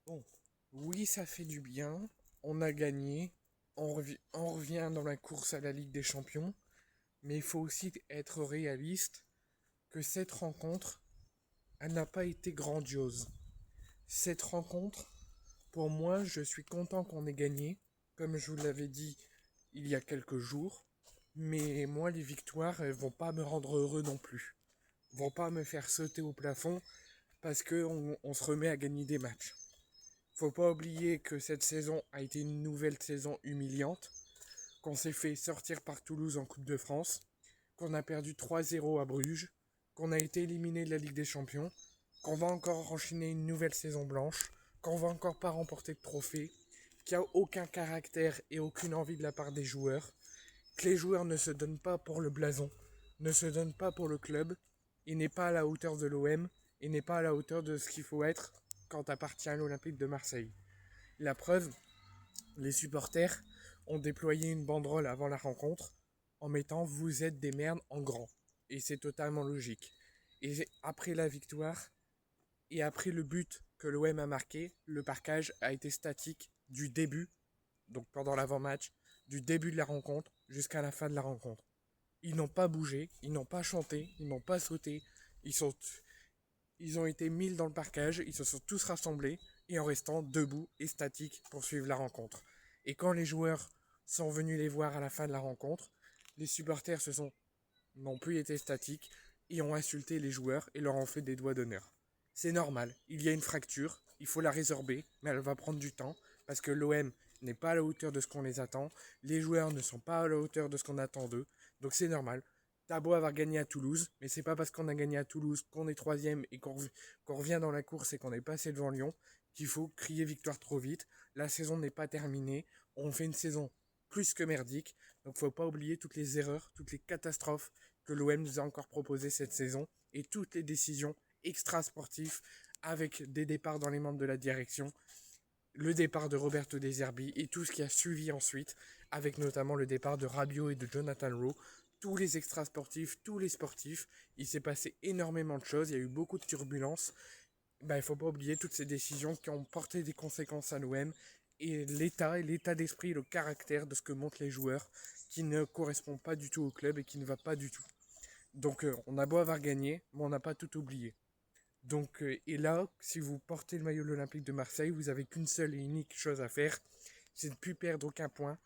Bon, oui, ça fait du bien. On a gagné. On revient dans la course à la Ligue des Champions. Mais il faut aussi être réaliste que cette rencontre, elle n'a pas été grandiose. Cette rencontre, pour moi, je suis content qu'on ait gagné, comme je vous l'avais dit il y a quelques jours. Mais moi, les victoires, elles vont pas me rendre heureux non plus. Vont pas me faire sauter au plafond parce que on se remet à gagner des matchs. Faut pas oublier que cette saison a été une nouvelle saison humiliante, qu'on s'est fait sortir par Toulouse en Coupe de France, qu'on a perdu 3-0 à Bruges, qu'on a été éliminé de la Ligue des Champions, qu'on va encore enchaîner une nouvelle saison blanche, qu'on va encore pas remporter de trophée, qu'il n'y a aucun caractère et aucune envie de la part des joueurs, que les joueurs ne se donnent pas pour le blason, ne se donnent pas pour le club, il n'est pas à la hauteur de l'OM, il n'est pas à la hauteur de ce qu'il faut être quand appartient à l'Olympique de Marseille. La preuve, les supporters ont déployé une banderole avant la rencontre en mettant "Vous êtes des merdes" en grand. Et c'est totalement logique. Et après la victoire et après le but que l'OM a marqué, le parquage a été statique du début, donc pendant l'avant-match, du début de la rencontre jusqu'à la fin de la rencontre. Ils n'ont pas bougé, ils n'ont pas chanté, ils n'ont pas sauté, ils sont ils ont été 1000 dans le parcage, ils se sont tous rassemblés et en restant debout et statiques pour suivre la rencontre. Et quand les joueurs sont venus les voir à la fin de la rencontre, les supporters n'ont plus été statiques et ont insulté les joueurs et leur ont fait des doigts d'honneur. C'est normal, il y a une fracture, il faut la résorber, mais elle va prendre du temps parce que l'OM n'est pas à la hauteur de ce qu'on les attend, les joueurs ne sont pas à la hauteur de ce qu'on attend d'eux, donc c'est normal. T'as beau avoir gagné à Toulouse, mais c'est pas parce qu'on a gagné à Toulouse, qu'on est troisième et qu'on revient dans la course et qu'on est passé devant Lyon qu'il faut crier victoire trop vite. La saison n'est pas terminée, on fait une saison plus que merdique, donc faut pas oublier toutes les erreurs, toutes les catastrophes que l'OM nous a encore proposées cette saison et toutes les décisions extra-sportives avec des départs dans les membres de la direction, le départ de Roberto De Zerbi et tout ce qui a suivi ensuite, avec notamment le départ de Rabiot et de Jonathan Rowe. Tous les extra sportifs, tous les sportifs, il s'est passé énormément de choses, il y a eu beaucoup de turbulences. Ben, il faut pas oublier toutes ces décisions qui ont porté des conséquences à l'OM et l'état d'esprit, le caractère de ce que montrent les joueurs qui ne correspond pas du tout au club et qui ne va pas du tout. Donc on a beau avoir gagné, mais on n'a pas tout oublié. Donc, et là, si vous portez le maillot de l'Olympique de Marseille, vous avez qu'une seule et unique chose à faire, c'est de ne plus perdre aucun point,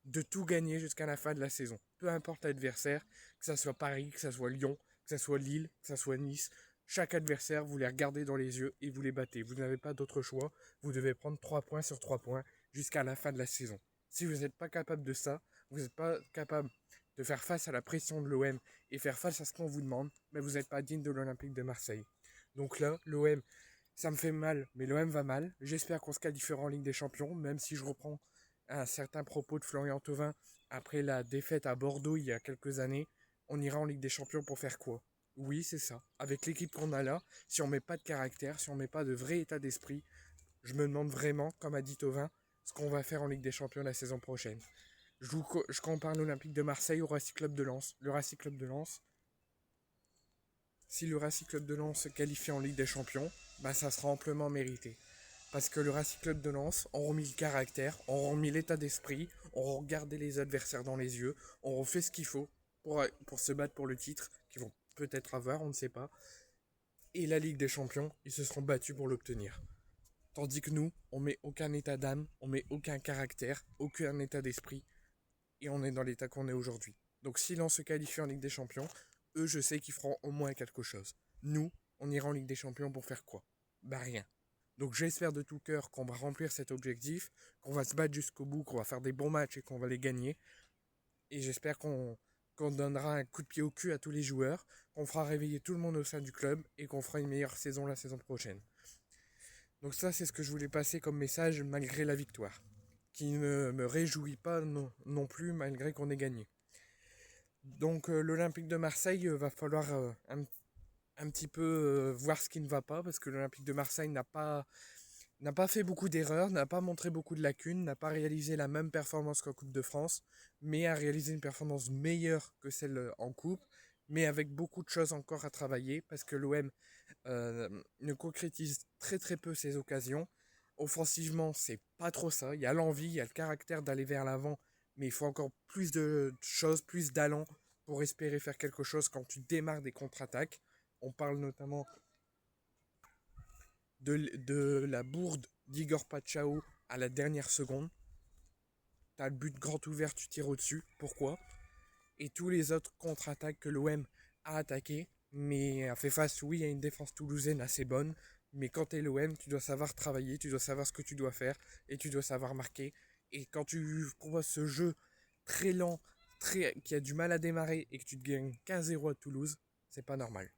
de tout gagner jusqu'à la fin de la saison. Peu importe l'adversaire, que ça soit Paris, que ça soit Lyon, que ça soit Lille, que ça soit Nice, chaque adversaire, vous les regardez dans les yeux et vous les battez. Vous n'avez pas d'autre choix, vous devez prendre 3 points sur 3 points jusqu'à la fin de la saison. Si vous n'êtes pas capable de ça, vous n'êtes pas capable de faire face à la pression de l'OM et faire face à ce qu'on vous demande, mais vous n'êtes pas digne de l'Olympique de Marseille. Donc là, l'OM, ça me fait mal, mais l'OM va mal. J'espère qu'on se qualifiera en Ligue des Champions, même si je reprends un certain propos de Florian Thauvin après la défaite à Bordeaux il y a quelques années. On ira en Ligue des Champions pour faire quoi? Oui, c'est ça. Avec l'équipe qu'on a là, si on met pas de caractère, si on met pas de vrai état d'esprit, je me demande vraiment, comme a dit Thauvin, ce qu'on va faire en Ligue des Champions la saison prochaine. Je compare l'Olympique de Marseille au Racing Club de Lens. Le Racing Club de Lens, si le Racing Club de Lens se qualifie en Ligue des Champions, bah ça sera amplement mérité. Parce que le Racing Club de Lens ont remis le caractère, ont remis l'état d'esprit, ont regardé les adversaires dans les yeux, ont fait ce qu'il faut pour se battre pour le titre, qu'ils vont peut-être avoir, on ne sait pas. Et la Ligue des Champions, ils se seront battus pour l'obtenir. Tandis que nous, on met aucun état d'âme, on met aucun caractère, aucun état d'esprit, et on est dans l'état qu'on est aujourd'hui. Donc si l'on se qualifie en Ligue des Champions, eux, je sais qu'ils feront au moins quelque chose. Nous, on ira en Ligue des Champions pour faire quoi? Bah rien. Donc j'espère de tout cœur qu'on va remplir cet objectif, qu'on va se battre jusqu'au bout, qu'on va faire des bons matchs et qu'on va les gagner. Et j'espère qu'on donnera un coup de pied au cul à tous les joueurs, qu'on fera réveiller tout le monde au sein du club et qu'on fera une meilleure saison la saison prochaine. Donc ça, c'est ce que je voulais passer comme message malgré la victoire, qui ne me réjouit pas non plus malgré qu'on ait gagné. Donc l'Olympique de Marseille va falloir un petit peu voir ce qui ne va pas, parce que l'Olympique de Marseille n'a pas fait beaucoup d'erreurs, n'a pas montré beaucoup de lacunes, n'a pas réalisé la même performance qu'en Coupe de France, mais a réalisé une performance meilleure que celle en Coupe, mais avec beaucoup de choses encore à travailler, parce que l'OM ne concrétise très très peu ses occasions, Offensivement, c'est pas trop ça. Il y a l'envie, il y a le caractère d'aller vers l'avant, mais il faut encore plus de choses, plus d'allant pour espérer faire quelque chose quand tu démarres des contre-attaques. On parle notamment de la bourde d'Igor Pachao à la dernière seconde. T'as le but grand ouvert, tu tires au-dessus. Pourquoi? Et tous les autres contre-attaques que l'OM a attaqué, mais a fait face, oui, à une défense toulousaine assez bonne. Mais quand t'es l'OM, tu dois savoir travailler, tu dois savoir ce que tu dois faire et tu dois savoir marquer. Et quand tu proposes ce jeu très lent, qui a du mal à démarrer et que tu te gagnes 15-0 à Toulouse, c'est pas normal.